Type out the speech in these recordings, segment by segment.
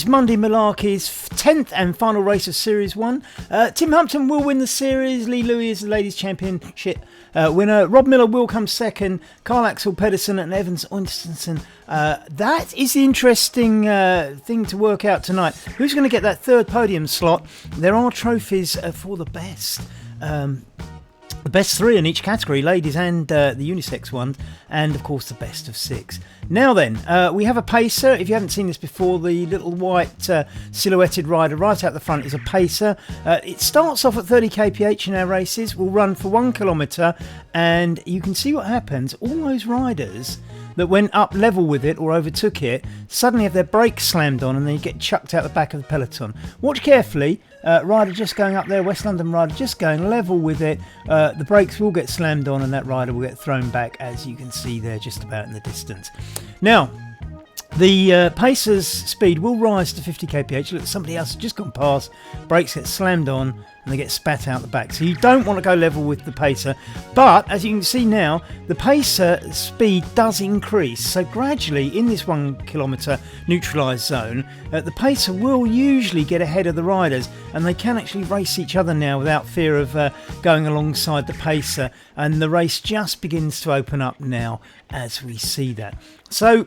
it's Monday Malarkey's 10th and final race of Series 1. Tim Humpton will win the series. Lee Louis is the ladies' championship winner. Rob Miller will come second. Carl Axel Pedersen and Evans Oystersson. That is the interesting thing to work out tonight. Who's going to get that third podium slot? There are trophies for the best. The best three in each category, ladies and the unisex ones, and of course the best of six. Now then, we have a pacer. If you haven't seen this before, the little white silhouetted rider right out the front is a pacer. It starts off at 30 kph in our races, will run for 1 kilometre, and you can see what happens. All those riders that went up level with it or overtook it suddenly have their brakes slammed on and they get chucked out the back of the peloton. Watch carefully. Rider just going up there, West London rider just going level with it. The brakes will get slammed on and that rider will get thrown back, as you can see there just about in the distance. Now, the pacer's speed will rise to 50 kph. Look, somebody else has just gone past, brakes get slammed on and they get spat out the back. So you don't want to go level with the pacer. But as you can see now, the pacer speed does increase. So gradually in this 1 kilometre neutralised zone, the pacer will usually get ahead of the riders and they can actually race each other now without fear of going alongside the pacer. And the race just begins to open up now as we see that. So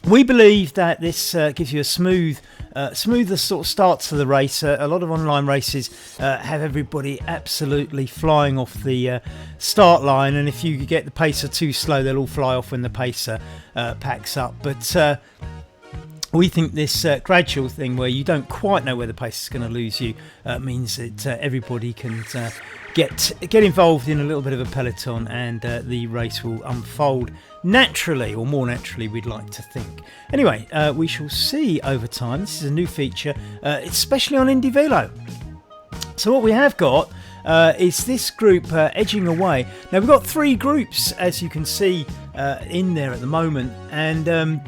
we believe that this gives you a smoother sort of start to the race. A lot of online races have everybody absolutely flying off the start line, and if you get the pacer too slow, they'll all fly off when the pacer packs up. But we think this gradual thing where you don't quite know where the pacer is going to lose you means that everybody can get involved in a little bit of a peloton, and the race will unfold naturally, or more naturally we'd like to think. Anyway, we shall see over time. This is a new feature, especially on Indy Velo. So what we have got is this group edging away. Now we've got 3 groups, as you can see in there at the moment, and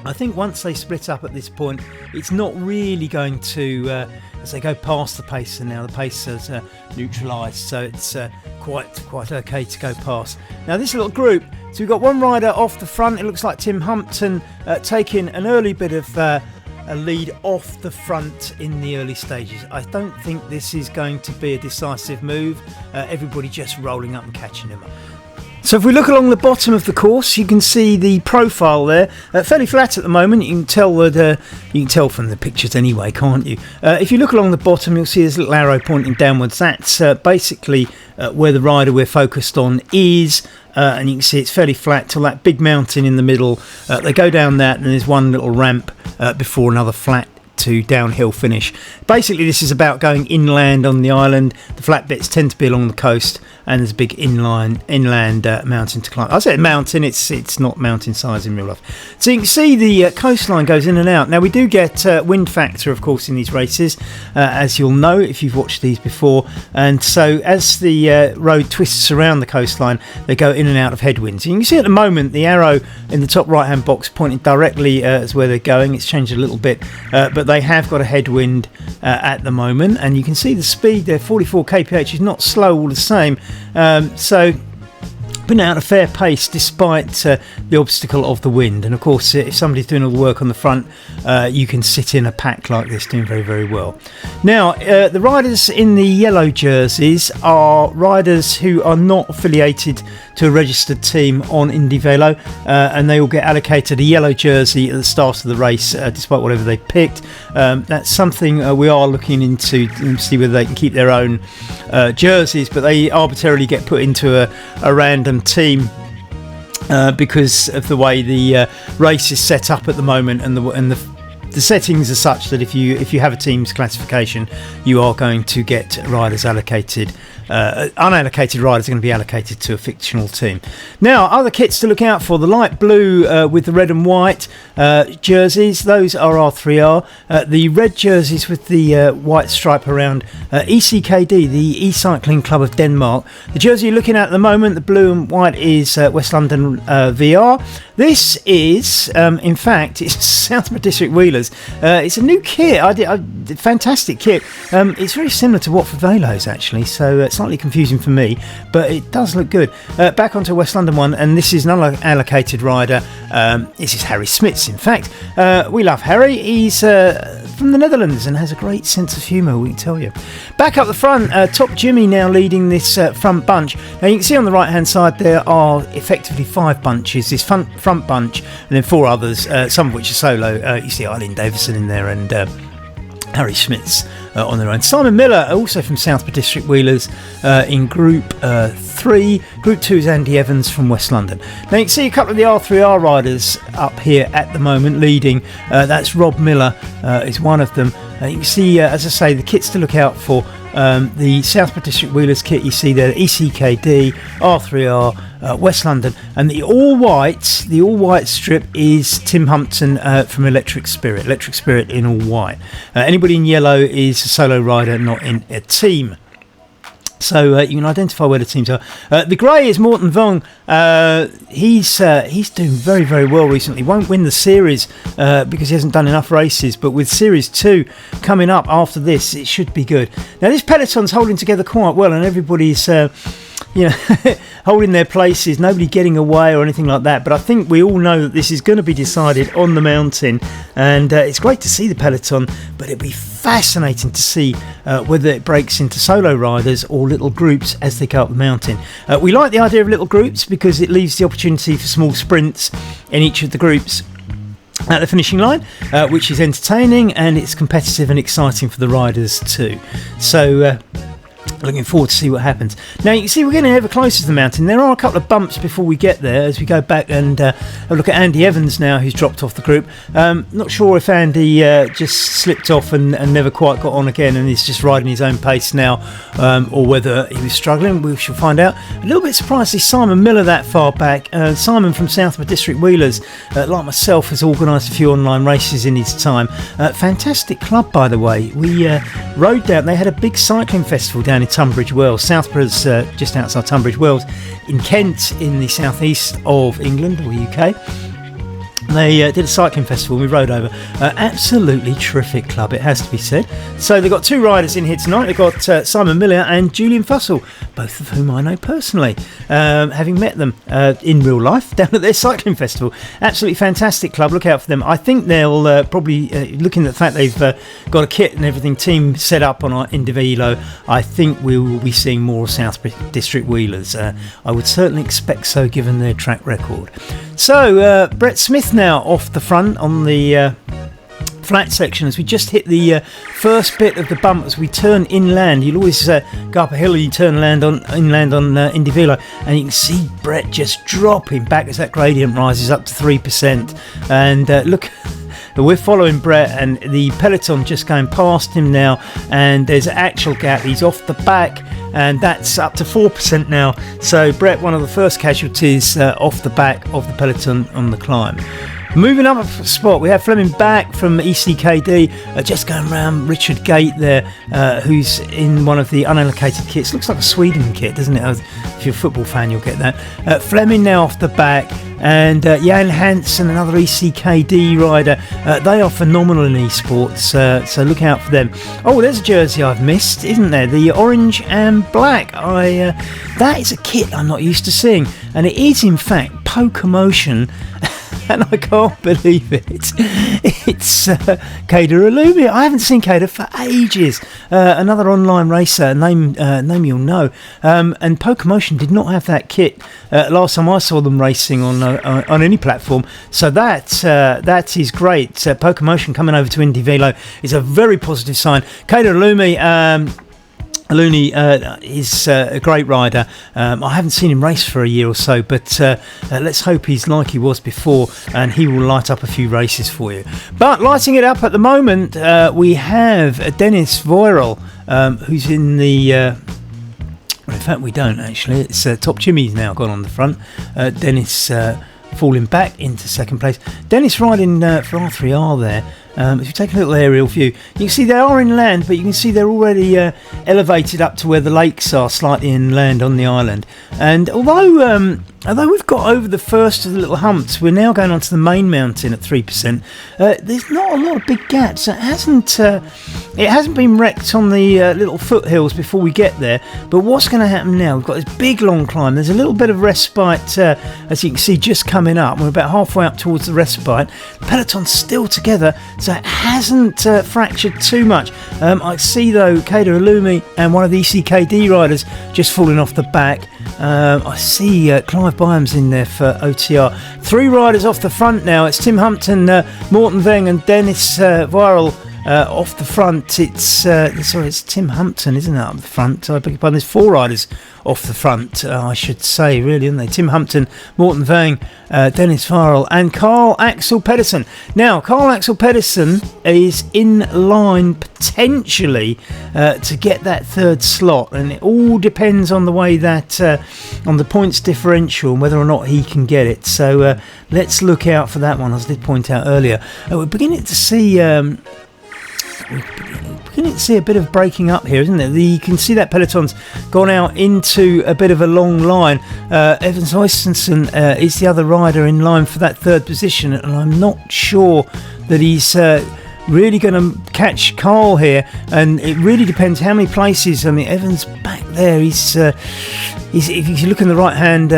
I think once they split up at this point, it's not really going to, as they go past the pacer now, the pacer's neutralised, so it's quite okay to go past. Now this little group, so we've got one rider off the front. It looks like Tim Humpton taking an early bit of a lead off the front in the early stages. I don't think this is going to be a decisive move. Everybody just rolling up and catching him up. So if we look along the bottom of the course, you can see the profile there, fairly flat at the moment. You can tell that you can tell from the pictures anyway, can't you? If you look along the bottom, you'll see this little arrow pointing downwards. That's basically where the rider we're focused on is, and you can see it's fairly flat till that big mountain in the middle. They go down that, and there's one little ramp before another flat to downhill finish. Basically this is about going inland on the island. The flat bits tend to be along the coast, and there's a big inland mountain to climb. I said mountain, it's not mountain size in real life. So you can see the coastline goes in and out. Now we do get wind factor, of course, in these races, as you'll know if you've watched these before, and so as the road twists around the coastline, they go in and out of headwinds. You can see at the moment the arrow in the top right hand box pointing directly as where they're going. It's changed a little bit, but they have got a headwind at the moment, and you can see the speed there, 44 kph, is not slow all the same. So putting out a fair pace despite the obstacle of the wind. And of course, if somebody's doing all the work on the front, you can sit in a pack like this doing very, very well. Now, the riders in the yellow jerseys are riders who are not affiliated to a registered team on Indy Velo, and they will get allocated a yellow jersey at the start of the race, despite whatever they picked. That's something we are looking into to see whether they can keep their own jerseys, but they arbitrarily get put into a random team because of the way the race is set up at the moment, and the settings are such that if you have a team's classification, you are going to get riders allocated. Unallocated riders are going to be allocated to a fictional team. Now, other kits to look out for: the light blue with the red and white jerseys, those are R3R. The red jerseys with the white stripe around, ECKD, the E-Cycling Club of Denmark. The jersey you're looking at the moment, the blue and white, is West London VR. This is, in fact, it's South District Wheelers. Wheelers. It's a new kit. Fantastic kit. It's very similar to Watford Velos actually, so slightly confusing for me, but it does look good. Back onto a West London one, and this is an unallocated rider. This is Harry Smits, in fact. We love Harry. He's from the Netherlands and has a great sense of humour, we can tell you. Back up the front, Top Jimmy now leading this front bunch. Now you can see on the right hand side there are effectively 5 bunches, this front bunch, and then 4 others, some of which are solo. You see Eileen Davison in there and Harry Smits on their own. Simon Miller, also from Southport District Wheelers, in Group 3. Group 2 is Andy Evans from West London. Now you can see a couple of the R3R riders up here at the moment leading. That's Rob Miller is one of them. You can see, as I say, the kits to look out for. The Southport District Wheelers kit you see there, ECKD, R3R, West London, and the all white strip is Tim Humpton from Electric Spirit in all white. Anybody in yellow is a solo rider, not in a team. So you can identify where the teams are. The grey is Morten Vong. He's doing very, very well recently. Won't win the series because he hasn't done enough races. But with Series 2 coming up after this, it should be good. Now this peloton's holding together quite well, and everybody's holding their places. Nobody getting away or anything like that. But I think we all know that this is going to be decided on the mountain, and it's great to see the peloton. But it'll be fascinating to see whether it breaks into solo riders or little groups as they go up the mountain. We like the idea of little groups because it leaves the opportunity for small sprints in each of the groups at the finishing line, which is entertaining, and it's competitive and exciting for the riders too. So looking forward to see what happens. Now you can see we're getting ever closer to the mountain. There are a couple of bumps before we get there as we go back and have a look at Andy Evans now, who's dropped off the group. Not sure if Andy just slipped off and never quite got on again and is just riding his own pace now, or whether he was struggling. We shall find out. A little bit surprised to see Simon Miller that far back. Simon from Southport District Wheelers, like myself, has organised a few online races in his time. Fantastic club, by the way. We rode down. They had a big cycling festival down in Tunbridge Wells. Southborough's just outside Tunbridge Wells in Kent, in the southeast of England or UK. They did a cycling festival. We rode over. Absolutely terrific club, it has to be said. So they've got 2 riders in here tonight. They've got Simon Miller and Julian Fussell, both of whom I know personally, having met them in real life down at their cycling festival. Absolutely fantastic club. Look out for them. I think they'll probably, looking at the fact they've got a kit and everything team set up on our Indivelo, I think we will be seeing more South District Wheelers. I would certainly expect so, given their track record. So Brett Smith now off the front on the flat section as we just hit the first bit of the bump as we turn inland. You'll always go up a hill and you turn inland on Indivelo, and you can see Brett just dropping back as that gradient rises up to 3%. And look, we're following Brett and the peloton just going past him now, and there's an actual gap. He's off the back, and that's up to 4% now. So Brett, one of the first casualties off the back of the peloton on the climb. Moving up a spot, we have Fleming back from ECKD, just going around Richard Gate there, who's in one of the unallocated kits. Looks like a Sweden kit, doesn't it? If you're a football fan, you'll get that. Fleming now off the back, and Jan Hansen, another ECKD rider. They are phenomenal in esports, so look out for them. Oh, there's a jersey I've missed, isn't there? The orange and black. That is a kit I'm not used to seeing, and it is in fact Pokemotion. And I can't believe it. It's Kader Alumi. I haven't seen Kader for ages. Another online racer, name you'll know. And Pokemotion did not have that kit last time I saw them racing on any platform. So that is great. Pokemotion coming over to Indivelo is a very positive sign. Kader Alumi. Looney is a great rider. I haven't seen him race for a year or so, but let's hope he's like he was before and he will light up a few races for you. But lighting it up at the moment, we have Dennis Voirel, who's in the... well, in fact, we don't actually. It's Top Jimmy's now gone on the front. Dennis falling back into second place. Dennis riding for R3R there. If you take a little aerial view, you can see they are inland, but you can see they're already elevated up to where the lakes are, slightly inland on the island. And although we've got over the first of the little humps, we're now going onto the main mountain at 3%. There's not a lot of big gaps. It hasn't been wrecked on the little foothills before we get there. But what's going to happen now? We've got this big long climb. There's a little bit of respite, as you can see, just coming up. We're about halfway up towards the respite. The peloton's still together, so it hasn't fractured too much. I see though Kader Illumi and one of the ECKD riders just falling off the back. I see Clive Byams in there for OTR. 3 riders off the front now. It's Tim Humpton, Morten Veng and Dennis Viral off the front. It's Tim Humpton, isn't it, up the front? I beg your pardon. There's 4 riders off the front, I should say, really, aren't they? Tim Humpton, Morten Veng, Dennis Viral and Carl Axel Pedersen. Now, Carl Axel Pedersen is in line potentially to get that 3rd slot, and it all depends on the way that on the points differential and whether or not he can get it. So let's look out for that one, as I did point out earlier. We're beginning to see a bit of breaking up here, isn't it? You can see that peloton's gone out into a bit of a long line. Evans Oystensen is the other rider in line for that 3rd position, and I'm not sure that he's really going to catch Carl here, and it really depends how many places. I mean, Evans back there, he's if you look in the right hand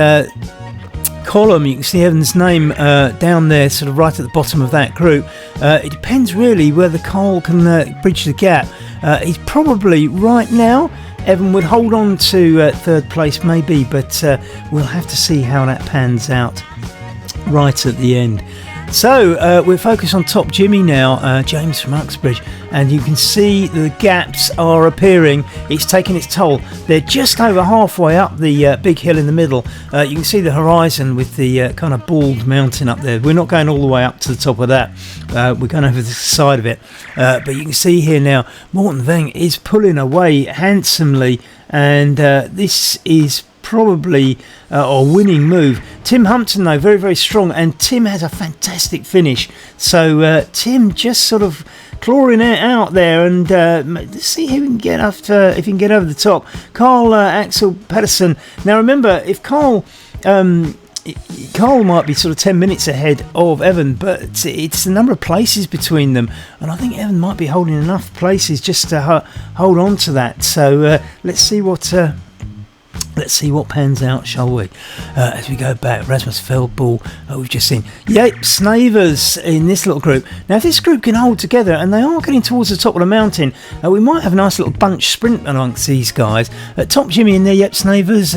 column, you can see Evans' name down there, sort of right at the bottom of that group. It depends really whether Carl can bridge the gap. He's probably, right now, Evan would hold on to 3rd place maybe, but we'll have to see how that pans out right at the end. So we're focused on Top Jimmy now, James from Uxbridge, and you can see the gaps are appearing. It's taking its toll. They're just over halfway up the big hill in the middle. You can see the horizon with the kind of bald mountain up there. We're not going all the way up to the top of that. We're going over the side of it. But you can see here now, Morten Veng is pulling away handsomely, and this is probably a winning move. Tim Humpton though, very, very strong, and Tim has a fantastic finish. So Tim just sort of clawing it out there, and let's see who can get after, if he can get over the top. Carl Axel Pedersen. Now remember, if Carl might be sort of 10 minutes ahead of Evan, but it's the number of places between them, and I think Evan might be holding enough places just to hold on to that. So let's see what pans out, shall we? As we go back, Rasmus Feldball, we've just seen Jaap Snavers in this little group. Now, if this group can hold together, and they are getting towards the top of the mountain, we might have a nice little bunch sprint amongst these guys. Top Jimmy in there, Jaap Snavers.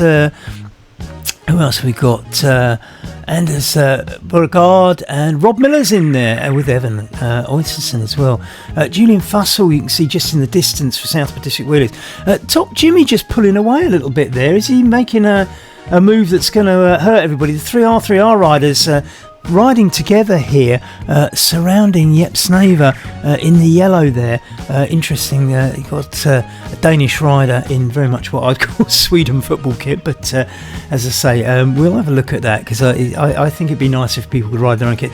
Who else have we got? Anders Beauregard, and Rob Miller's in there with Evan Oysterson as well. Julian Fussell, you can see just in the distance for South Pacific Wheelers. Top Jimmy just pulling away a little bit there. Is he making a move that's going to hurt everybody? The 3R riders riding together here, surrounding Jaap Snaver in the yellow there. Interesting, you got a Danish rider in very much what I'd call Sweden football kit, but as I say, we'll have a look at that, because I think it'd be nice if people could ride their own kit.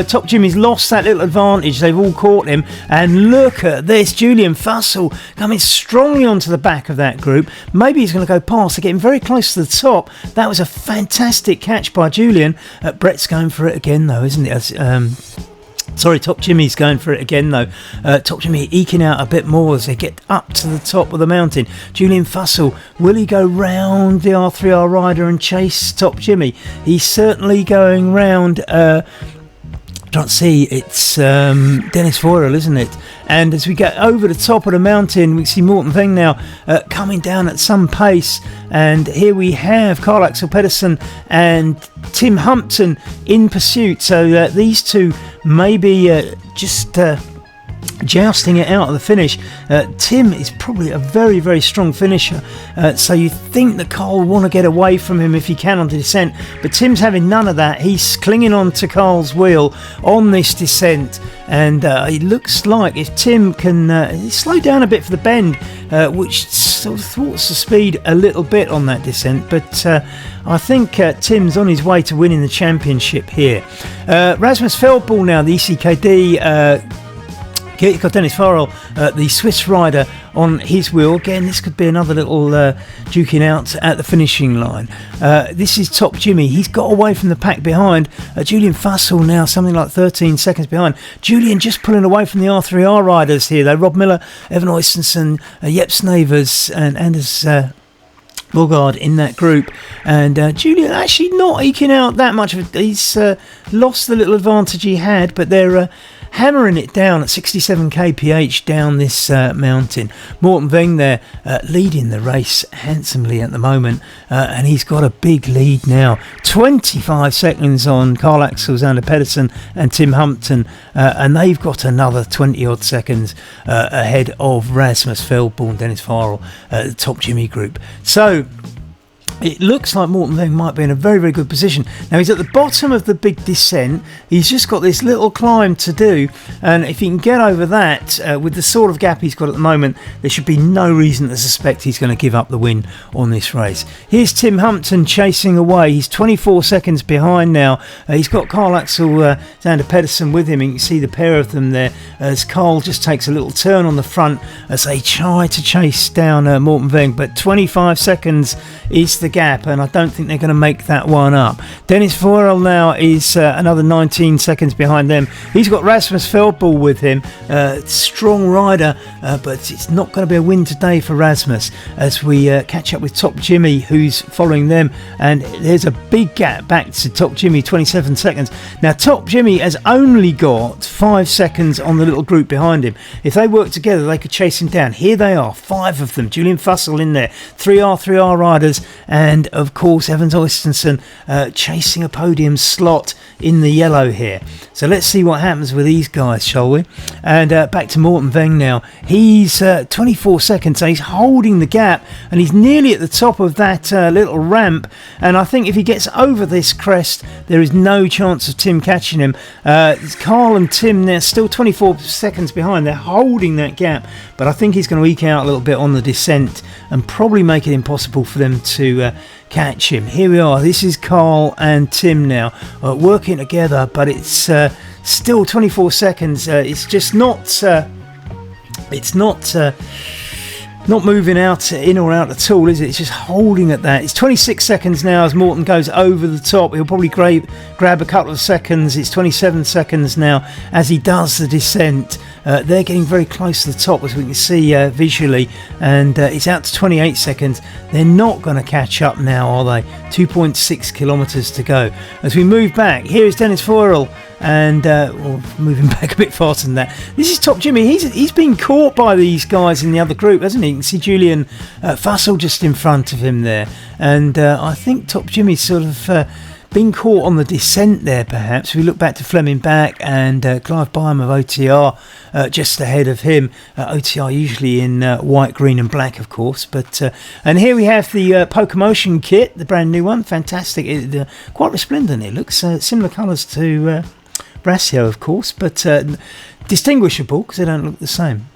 Top Jimmy's lost that little advantage. They've all caught him, and look at this, Julian Fussell coming strongly onto the back of that group. Maybe he's going to go past. They're getting very close to the top. That was a fantastic catch by Julian. Brett's going for it again though, isn't it? Top Jimmy's going for it again though. Top Jimmy eking out a bit more as they get up to the top of the mountain. Julian Fussell, will he go round the R3R rider and chase Top Jimmy? He's certainly going round. Can't see, it's Dennis Voirel, isn't it? And as we get over the top of the mountain, we see Morten Veng now coming down at some pace, and here we have Carl Axel Pedersen and Tim Humpton in pursuit. So these two may be just jousting it out at the finish. Tim is probably a very, very strong finisher, so you think that Carl will want to get away from him if he can on the descent, but Tim's having none of that. He's clinging on to Carl's wheel on this descent, and it looks like if Tim can slow down a bit for the bend, which sort of thwarts the speed a little bit on that descent, but I think Tim's on his way to winning the championship here. Rasmus Feldball now, the ECKD He's got Dennis Farrell, the Swiss rider, on his wheel. Again, this could be another little duking out at the finishing line. This is Top Jimmy. He's got away from the pack behind. Julian Fussell now something like 13 seconds behind. Julian just pulling away from the R3R riders here, though. Rob Miller, Evan Oystenson, Jep Snavers and Anders Bogard in that group, and Julian actually not eking out that much of it. He's lost the little advantage he had, but they're hammering it down at 67 kph down this mountain. Morten Veng there leading the race handsomely at the moment, and he's got a big lead now, 25 seconds on Carl Axel, Xander Pedersen and Tim Humpton, and they've got another 20 odd seconds ahead of Rasmus Feldborn, Dennis Farrell, the Top Jimmy group. So it looks like Morten Veng might be in a very, very good position. Now, he's at the bottom of the big descent. He's just got this little climb to do. And if he can get over that, with the sort of gap he's got at the moment, there should be no reason to suspect he's going to give up the win on this race. Here's Tim Humpton chasing away. He's 24 seconds behind now. He's got Carl Axel, Xander Pedersen with him. You can see the pair of them there as Carl just takes a little turn on the front as they try to chase down Morten Veng. But 25 seconds is the gap, and I don't think they're going to make that one up. Dennis Farrell now is another 19 seconds behind them. He's got Rasmus Feldborn with him, strong rider, but it's not going to be a win today for Rasmus as we catch up with Top Jimmy, who's following them, and there's a big gap back to Top Jimmy, 27 seconds. Now Top Jimmy has only got 5 seconds on the little group behind him. If they work together, they could chase him down. Here they are, 5 of them. Julian Fussell in there, 3R riders, and of course Evans Oystenson chasing a podium slot in the yellow here. So let's see what happens with these guys, shall we? And back to Morten Veng now. He's 24 seconds, so he's holding the gap, and he's nearly at the top of that little ramp, and I think if he gets over this crest, there is no chance of Tim catching him. Carl and Tim, they're still 24 seconds behind. They're holding that gap, but I think he's going to eke out a little bit on the descent and probably make it impossible for them to catch him. Here we are. This is Carl and Tim now working together, but it's still 24 seconds. It's just not not moving out in or out at all, is it? It's just holding at that. It's 26 seconds now as Morten goes over the top. He'll probably grab a couple of seconds. It's 27 seconds now as he does the descent. They're getting very close to the top, as we can see visually, and it's out to 28 seconds. They're not going to catch up now, are they? 2.6 kilometres to go. As we move back, here is Dennis Farrell, and moving back a bit faster than that. This is Top Jimmy. He's been caught by these guys in the other group, hasn't he? You can see Julian Fussell just in front of him there, and I think Top Jimmy's sort of been caught on the descent there, perhaps. We look back to Fleming Back and Clive Byam of OTR just ahead of him. OTR usually in white, green and black, of course. But and here we have the Pokemotion kit, the brand new one. Fantastic. Quite resplendent. It looks similar colours to Brasio, of course, but distinguishable because they don't look the same.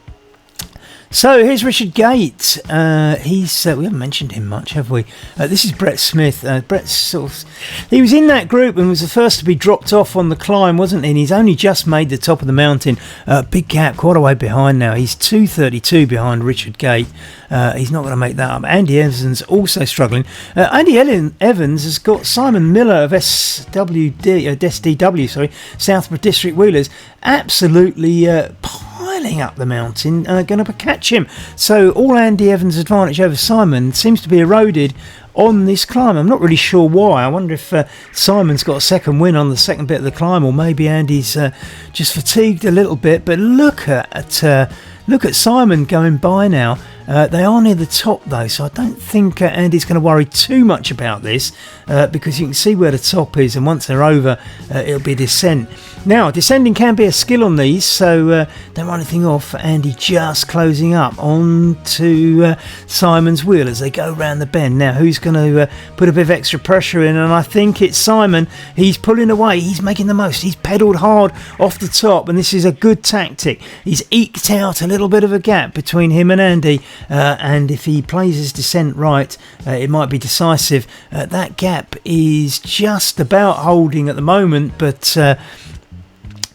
So here's Richard Gate. We haven't mentioned him much, have we? This is Brett Smith. Brett's he was in that group and was the first to be dropped off on the climb, wasn't he? And he's only just made the top of the mountain. Big gap, quite a way behind now. He's 2:32 behind Richard Gate. He's not going to make that up. Andy Evans also struggling. Andy Evans has got Simon Miller of SDW, Southborough District Wheelers, absolutely piling up the mountain, going to catch him. So all Andy Evans' advantage over Simon seems to be eroded on this climb. I'm not really sure why. I wonder if Simon's got a second win on the second bit of the climb, or maybe Andy's just fatigued a little bit. But look at Simon going by now. They are near the top though, so I don't think Andy's going to worry too much about this because you can see where the top is, and once they're over, it'll be a descent. Now, descending can be a skill on these, so don't run anything off. Andy just closing up onto Simon's wheel as they go round the bend. Now, who's going to put a bit of extra pressure in? And I think it's Simon. He's pulling away. He's making the most. He's pedalled hard off the top, and this is a good tactic. He's eked out a little bit of a gap between him and Andy. And if he plays his descent right, it might be decisive. That gap is just about holding at the moment, but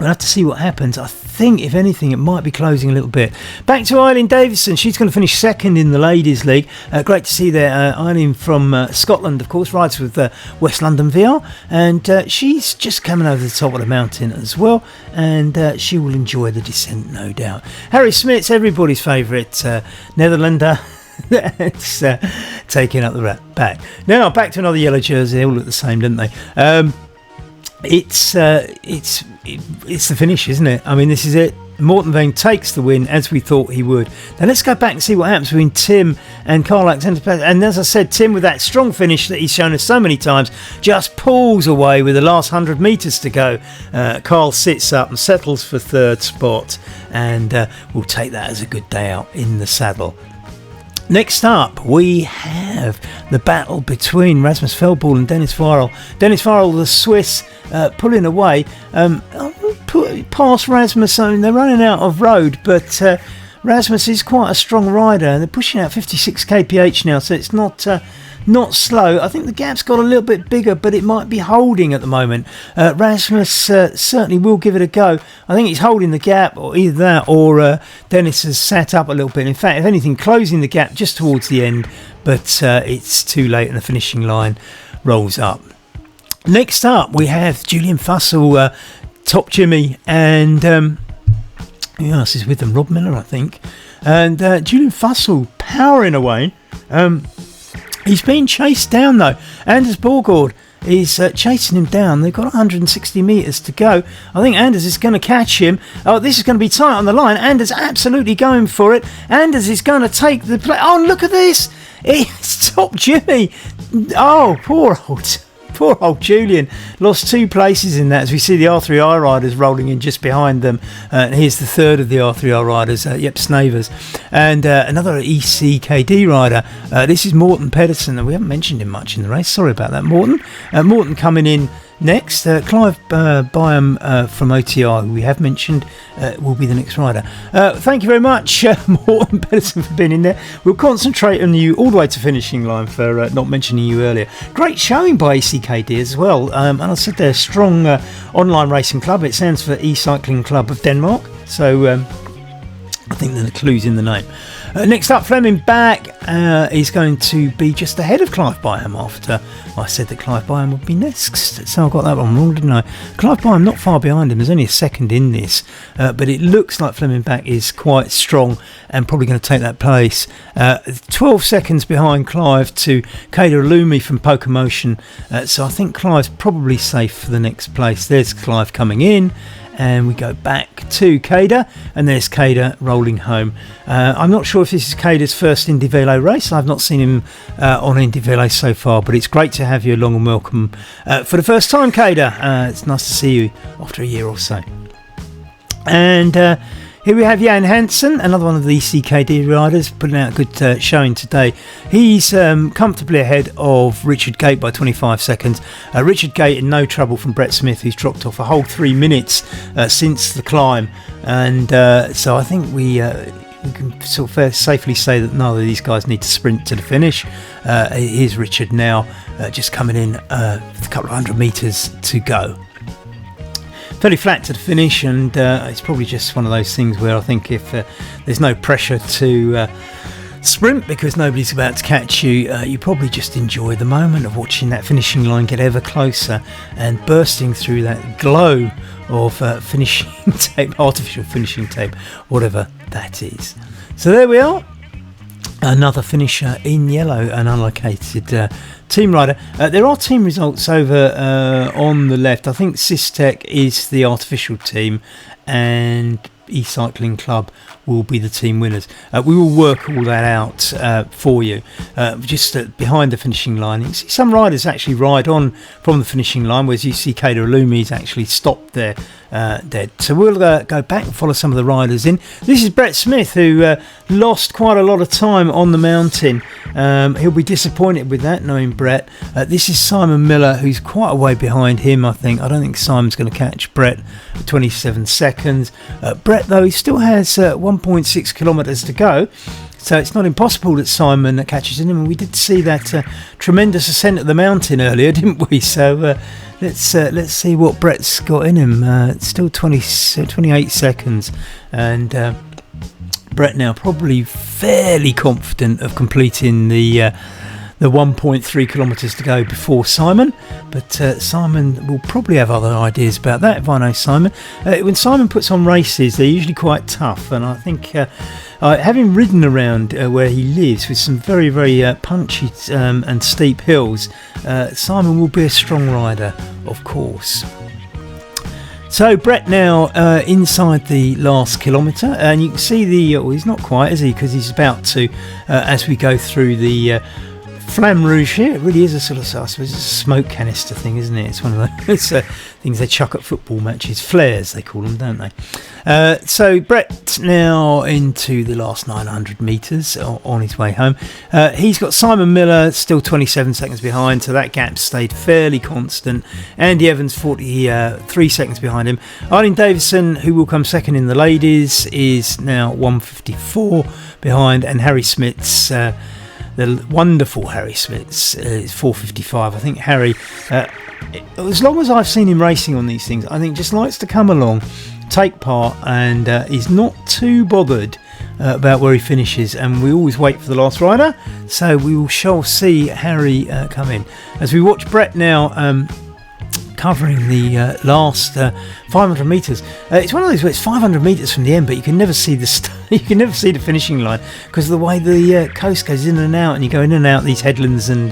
We'll have to see what happens. I think, if anything, it might be closing a little bit. Back to Eileen Davison. She's going to finish second in the Ladies' League. Great to see there. Eileen from Scotland, of course, rides with West London VR. And she's just coming over the top of the mountain as well. And she will enjoy the descent, no doubt. Harry Smith's everybody's favourite Netherlander. That's taking up the back. Now, back to another yellow jersey. They all look the same, don't they? It's the finish, isn't it? I mean, this is it. Morton Vane takes the win as we thought he would. Now let's go back and see what happens between Tim and Carl Alexander. And as I said, Tim, with that strong finish that he's shown us so many times, just pulls away with the last 100 metres to go. Carl sits up and settles for third spot, and we'll take that as a good day out in the saddle. Next up, we have the battle between Rasmus Feldball and Dennis Farrell. Dennis Farrell, the Swiss, pulling away. Past Rasmus, I mean, they're running out of road, but Rasmus is quite a strong rider, and they're pushing out 56 kph now, so it's not slow. I think the gap's got a little bit bigger, but it might be holding at the moment. Rasmus certainly will give it a go. I think he's holding the gap, or either that, or Dennis has sat up a little bit. In fact, if anything, closing the gap just towards the end, but it's too late and the finishing line rolls up. Next up, we have Julian Fussell, Top Jimmy, and who else is with them? Rob Miller, I think. And Julian Fussell powering away. He's being chased down though. Anders Borgård is chasing him down. They've got 160 metres to go. I think Anders is going to catch him. Oh, this is going to be tight on the line. Anders absolutely going for it. Anders is going to take the play. Oh, look at this. It's Top Jimmy. Oh, poor old Julian. Lost 2 places in that, as we see the R3I riders rolling in just behind them. And here's the third of the R3I riders, Jep Snavers. And another ECKD rider. This is Morten Pedersen, and we haven't mentioned him much in the race. Sorry about that, Morten. Morten coming in next. Clive Byam from OTR, who we have mentioned, will be the next rider. Thank you very much, Morten Pedersen, for being in there. We'll concentrate on you all the way to finishing line for not mentioning you earlier. Great showing by ECKD as well. And I said they're a strong online racing club. It stands for E-Cycling Club of Denmark. So I think the clue's in the name. Next up, Fleming Back is going to be just ahead of Clive Byam after I said that Clive Byam would be next. So I got that one wrong, didn't I? Clive Byam not far behind him. There's only a second in this. But it looks like Fleming Back is quite strong and probably going to take that place. 12 seconds behind Clive to Kader Lumi from Poker Motion. So I think Clive's probably safe for the next place. There's Clive coming in. And we go back to Kader, and there's Kader rolling home. I'm not sure if this is Kader's first Indy Velo race. I've not seen him on Indy Velo so far, but it's great to have you along and welcome for the first time, Kader. It's nice to see you after a year or so. And here we have Jan Hansen, another one of the CKD riders, putting out a good showing today. He's comfortably ahead of Richard Gate by 25 seconds. Richard Gate in no trouble from Brett Smith, who's dropped off a whole 3 minutes since the climb. And so I think we can sort of safely say that none of these guys need to sprint to the finish. Here's Richard now, just coming in a couple of 100 metres to go. Fairly flat to the finish, and it's probably just one of those things where I think if there's no pressure to sprint because nobody's about to catch you, you probably just enjoy the moment of watching that finishing line get ever closer and bursting through that glow of finishing tape, artificial finishing tape, whatever that is. So there we are. Another finisher in yellow, an unlocated team rider. There are team results over on the left. I think Systec is the artificial team and E-Cycling Club will be the team winners. We will work all that out for you. Just behind the finishing line, you see some riders actually ride on from the finishing line, whereas you see Kader Lumi's actually stopped there dead. So we'll go back and follow some of the riders in. This is Brett Smith, who lost quite a lot of time on the mountain. He'll be disappointed with that, knowing Brett. This is Simon Miller, who's quite a way behind him, I think. I don't think Simon's going to catch Brett at 27 seconds. Brett, though, he still has 1.6 kilometres to go. So it's not impossible that Simon catches him. And we did see that tremendous ascent of the mountain earlier, didn't we? So let's see what Brett's got in him. It's still 28 seconds, and Brett now probably fairly confident of completing the 1.3 kilometres to go before Simon, but Simon will probably have other ideas about that if I know Simon. When Simon puts on races, they're usually quite tough, and I think having ridden around where he lives with some very, very punchy and steep hills, Simon will be a strong rider, of course. So Brett now inside the last kilometre, and you can see well, he's not quite, is he? Because he's about to, as we go through the Flamme Rouge here. It really is a sort of, I suppose it's a smoke canister thing, isn't it? It's one of those things they chuck at football matches. Flares, they call them, don't they? So Brett now into the last 900 metres on his way home. He's got Simon Miller still 27 seconds behind, so that gap stayed fairly constant. Andy Evans 43 seconds behind him. Eileen Davison, who will come second in the ladies, is now 154 behind, and Harry Smits, the wonderful Harry Smits, is 4:55. I think Harry, as long as I've seen him racing on these things, I think just likes to come along, take part, and he's not too bothered about where he finishes. And we always wait for the last rider, so we shall see Harry come in. As we watch Brett now covering the last 500 metres. It's one of those where it's 500 metres from the end, but you can never see you can never see the finishing line because of the way the coast goes in and out, and you go in and out these headlands and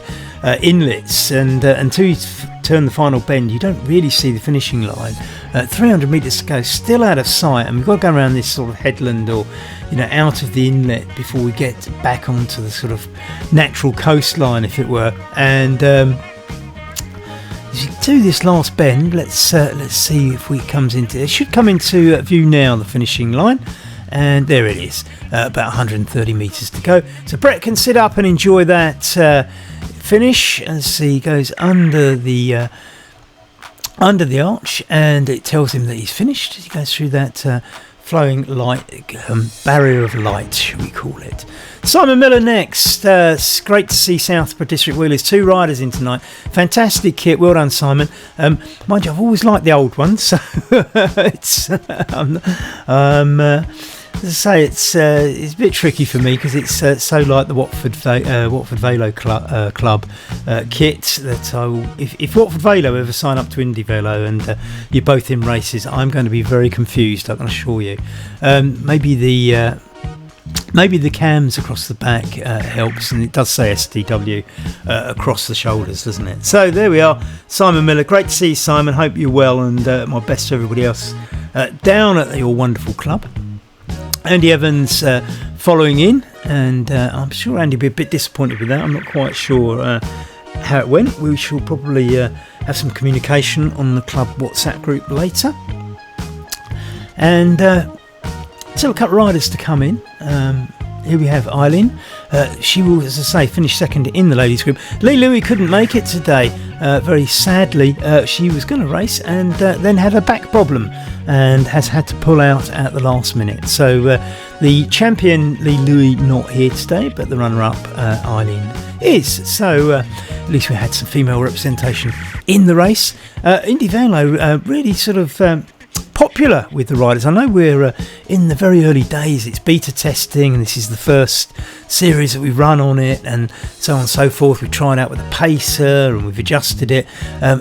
inlets, and until you turn the final bend, you don't really see the finishing line. 300 metres to go, still out of sight, and we've got to go around this sort of headland or out of the inlet before we get back onto the sort of natural coastline, if it were. And as you do this last bend, let's see if it should come into view now, the finishing line, and there it is, about 130 metres to go. So Brett can sit up and enjoy that finish as he goes under the arch, and it tells him that he's finished as he goes through that flowing light, barrier of light, shall we call it. Simon Miller next. It's great to see Southborough District Wheelers, 2 riders in tonight. Fantastic kit, well done, Simon. Mind you, I've always liked the old one, so it's as I say, it's a bit tricky for me because it's so like the Watford Velo Club kit that I will. If Watford Velo ever sign up to Indy Velo and you're both in races, I'm going to be very confused, I can assure you. Maybe the cams across the back helps, and it does say STW across the shoulders, doesn't it? So there we are, Simon Miller. Great to see you, Simon. Hope you're well, and my best to everybody else down at your wonderful club. Andy Evans following in, and I'm sure Andy will be a bit disappointed with that. I'm not quite sure how it went. We shall probably have some communication on the club WhatsApp group later. And still a couple of riders to come in. Here we have Eileen. She will, as I say, finish second in the ladies group. Lee Louie couldn't make it today. Very sadly, she was going to race and then had a back problem and has had to pull out at the last minute. So the champion Lee Louie not here today, but the runner-up Eileen is. So at least we had some female representation in the race. Indy Velo really sort of popular with the riders. I know we're in the very early days, it's beta testing, and this is the first series that we run on it, and so on and so forth. We've tried out with a pacer and we've adjusted it.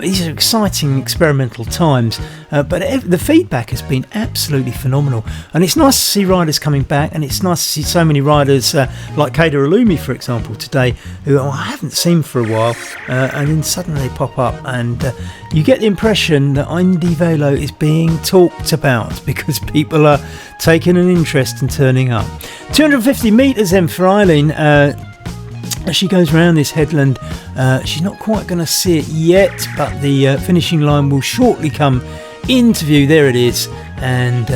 These are exciting experimental times, but the feedback has been absolutely phenomenal, and it's nice to see riders coming back, and it's nice to see so many riders like Kada Alumi, for example, today, who I haven't seen for a while, and then suddenly they pop up, and you get the impression that Indy Velo is being talked about because people are taking an interest and turning up. 250 metres then for Eileen. As she goes around this headland, she's not quite going to see it yet, but the finishing line will shortly come into view. There it is, and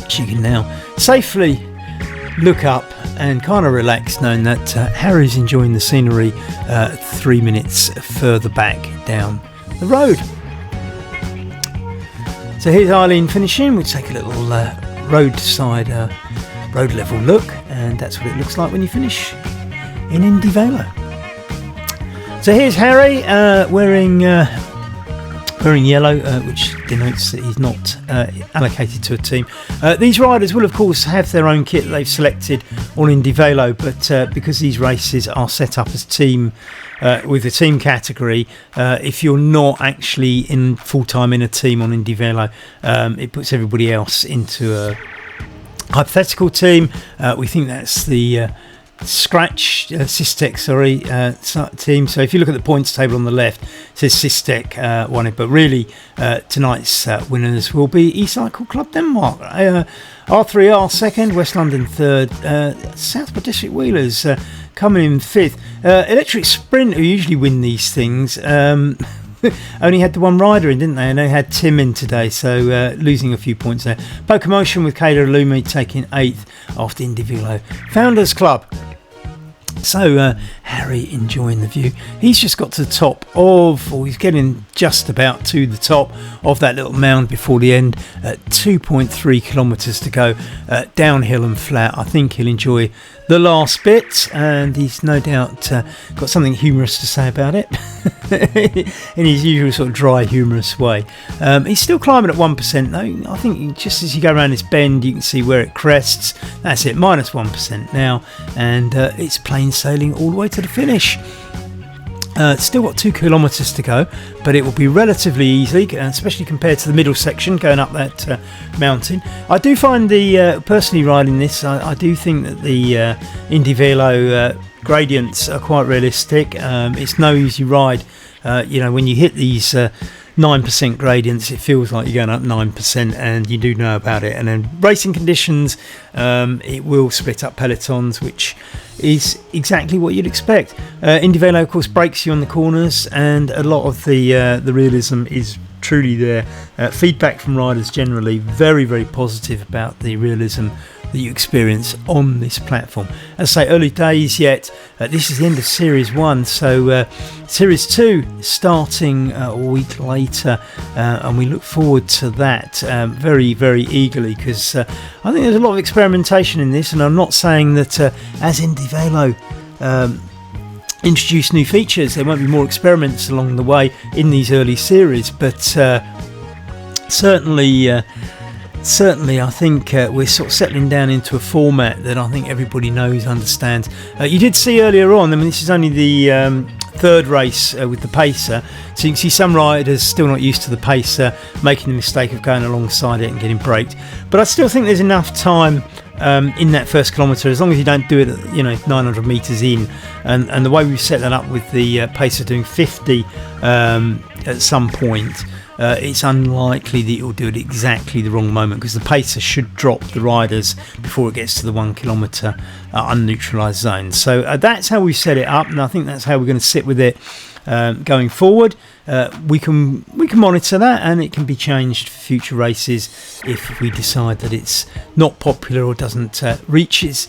she can now safely look up and kind of relax, knowing that Harry's enjoying the scenery 3 minutes further back down the road. So here's Eileen finishing. We'll take a little roadside road level look, and that's what it looks like when you finish in Indy Velo. So here's Harry wearing yellow, which denotes that he's not allocated to a team. These riders will of course have their own kit that they've selected on Indy Velo, but because these races are set up as team with a team category, if you're not actually in full-time in a team on Indy Velo, it puts everybody else into a hypothetical team. We think that's the Scratch Sistek team. So if you look at the points table on the left, it says Sistek won it, but really tonight's winners will be E-Cycle Club Denmark, R3R second, West London third, Southport District Wheelers coming in fifth. Electric Sprint, who usually win these things, only had the one rider in, didn't they? And they had Tim in today, so losing a few points there. Pokemotion with Kayla Lumi taking 8th after Indy Velo. Founders Club. So Harry enjoying the view. He's just got to the top of, or he's getting just about to the top of that little mound before the end. 2.3 kilometres to go, downhill and flat. I think he'll enjoy the last bit, and he's no doubt got something humorous to say about it in his usual sort of dry, humorous way. He's still climbing at 1% though. I think just as you go around this bend, you can see where it crests. That's it, minus 1% now, and it's plain sailing all the way to the finish. Still got 2 kilometres to go, but it will be relatively easy, especially compared to the middle section going up that mountain. I do find personally riding this, I do think that the Indy Velo gradients are quite realistic. It's no easy ride. When you hit these 9% gradients, it feels like you're going up 9%, and you do know about it. And then racing conditions, it will split up pelotons, which is exactly what you'd expect. Indy Velo, of course, breaks you on the corners, and a lot of the realism is truly there. Feedback from riders generally very, very positive about the realism that you experience on this platform. As I say, early days yet. This is the end of Series 1, so Series 2 starting a week later, and we look forward to that very, very eagerly, because I think there's a lot of experimentation in this, and I'm not saying that as Indy Velo introduce new features, there won't be more experiments along the way in these early series, but certainly I think we're sort of settling down into a format that I think everybody knows, understands. You did see earlier on, I mean, this is only the third race with the pacer, so you can see some riders still not used to the pacer, making the mistake of going alongside it and getting braked. But I still think there's enough time in that first kilometre, as long as you don't do it at 900 metres in, and the way we've set that up with the pacer doing 50 at some point, it's unlikely that it will do it exactly the wrong moment, because the pacer should drop the riders before it gets to the 1 kilometre unneutralised zone. So that's how we set it up, and I think that's how we're going to sit with it going forward. We can monitor that, and it can be changed for future races if we decide that it's not popular or doesn't reach its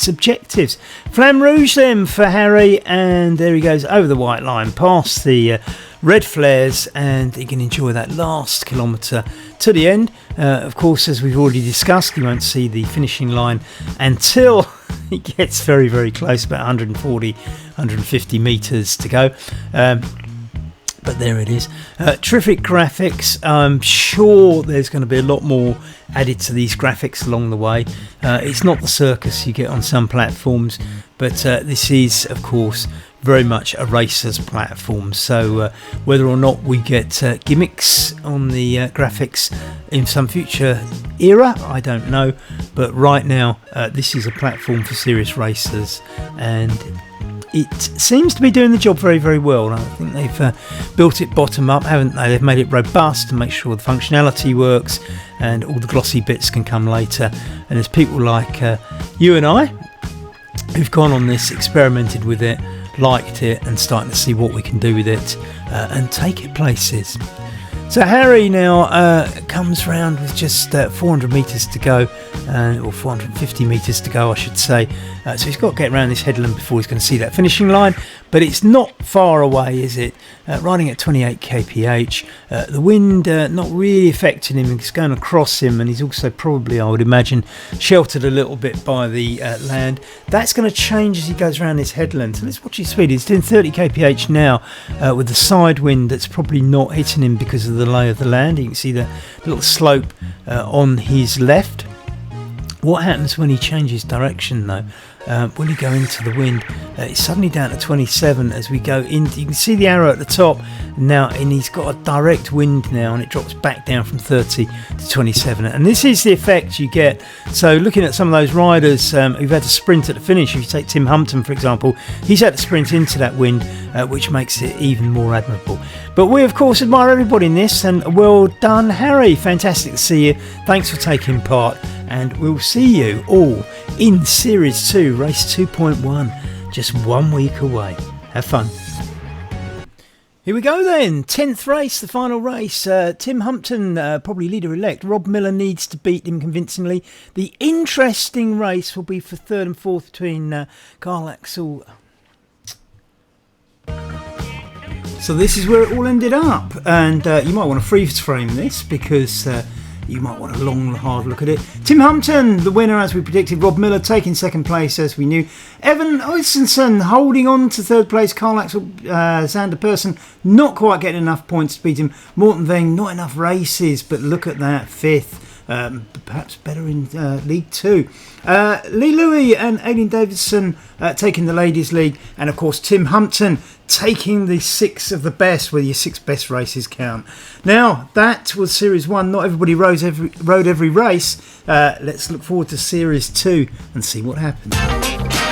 objectives. Flamme Rouge then for Harry, and there he goes over the white line past the red flares, and he can enjoy that last kilometre to the end. Of course, as we've already discussed, you won't see the finishing line until it gets very, very close, about 140, 150 metres to go. But there it is. Terrific graphics. I'm sure there's going to be a lot more added to these graphics along the way. It's not the circus you get on some platforms, but this is, of course, very much a racer's platform. So whether or not we get gimmicks on the graphics in some future era, I don't know. But right now, this is a platform for serious racers, and it seems to be doing the job very, very well. And I think they've built it bottom up, haven't they? They've made it robust to make sure the functionality works, and all the glossy bits can come later. And there's people like you and I who've gone on this, experimented with it, liked it, and starting to see what we can do with it and take it places. So Harry now comes round with just 400 metres to go, or 450 metres to go, I should say. So he's got to get around this headland before he's going to see that finishing line. but it's not far away, is it? Riding at 28 kph, the wind not really affecting him. It's going across him, and he's also probably, I would imagine, sheltered a little bit by the land. That's going to change as he goes around this headland. So let's watch his speed. He's doing 30 kph now with the side wind that's probably not hitting him because of the lay of the land. You can see the little slope on his left. What happens when he changes direction though? When you go into the wind, it's suddenly down to 27 as we go in. You can see the arrow at the top now, and he's got a direct wind now, and it drops back down from 30 to 27. And this is the effect you get. So looking at some of those riders who've had to sprint at the finish, if you take Tim Humpton for example, he's had to sprint into that wind, which makes it even more admirable. But we of course admire everybody in this, and well done Harry, fantastic to see you, thanks for taking part, and we'll see you all in Series 2, Race 2.1, just 1 week away. Have fun. Here we go then, 10th race, the final race. Tim Humpton, probably leader-elect. Rob Miller needs to beat him convincingly. The interesting race will be for 3rd and 4th between Carl Axel. So this is where it all ended up, and you might want to freeze frame this because you might want a long, hard look at it. Tim Humpton, the winner as we predicted. Rob Miller taking 2nd place as we knew. Evan Oysenson holding on to 3rd place. Carl Axel Xander Persson not quite getting enough points to beat him. Morten Veng not enough races, but look at that, 5th. Perhaps better in League 2. Lee Louis and Aileen Davidson taking the Ladies League, and of course Tim Humpton taking the 6 of the best, where your 6 best races count. Now that was Series 1. Not everybody rode every race. Let's look forward to Series 2 and see what happens.